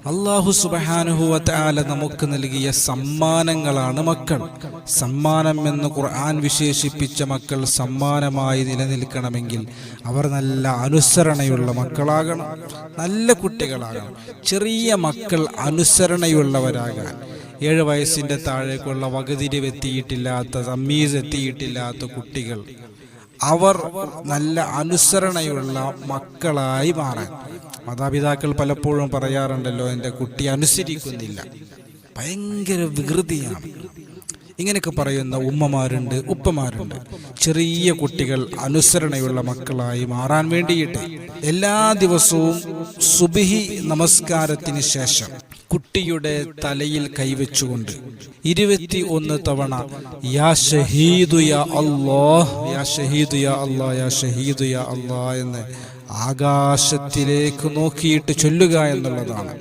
അല്ലാഹു സുബ്ഹാനഹു വ തആല നമുക്ക് നൽകിയ സമ്മാനങ്ങളാണ് മക്കൾ. സമ്മാനം എന്ന് ഖുർആൻ വിശേഷിപ്പിച്ച മക്കൾ സമ്മാനമായി നിലനിൽക്കണമെങ്കിൽ അവർ നല്ല അനുസരണയുള്ള മക്കളാകണം, നല്ല കുട്ടികളാകണം. ചെറിയ മക്കൾ അനുസരണയുള്ളവരാകാൻ, 7 വയസ്സിൻ്റെ താഴേക്കുള്ള വകതിരിവെത്തിയിട്ടില്ലാത്ത, തമ്മീസ് എത്തിയിട്ടില്ലാത്ത കുട്ടികൾ, അവർ നല്ല അനുസരണയുള്ള മക്കളായി മാറാൻ. മാതാപിതാക്കൾ പലപ്പോഴും പറയാറുണ്ടല്ലോ, എൻ്റെ കുട്ടി അനുസരിക്കുന്നില്ല, ഭയങ്കര വികൃതിയാണ്. ഇങ്ങനെയൊക്കെ പറയുന്ന ഉമ്മമാരുണ്ട്, ഉപ്പമാരുണ്ട്. ചെറിയ കുട്ടികൾ അനുസരണയുള്ള മക്കളായി മാറാൻ വേണ്ടിയിട്ട് എല്ലാ ദിവസവും സുബ്ഹി നമസ്കാരത്തിന് ശേഷം കുട്ടിയുടെ തലയിൽ കൈവച്ചുകൊണ്ട് 21 തവണ യാ ഷഹീദു യാ അല്ലാഹ്, യാ ഷഹീദു യാ അല്ലാഹ്, യാ ഷഹീദു യാ അല്ലാഹ് എന്ന് ആകാശത്തിലേക്ക് നോക്കിയിട്ട് ചൊല്ലുക എന്നുള്ളതാണ്.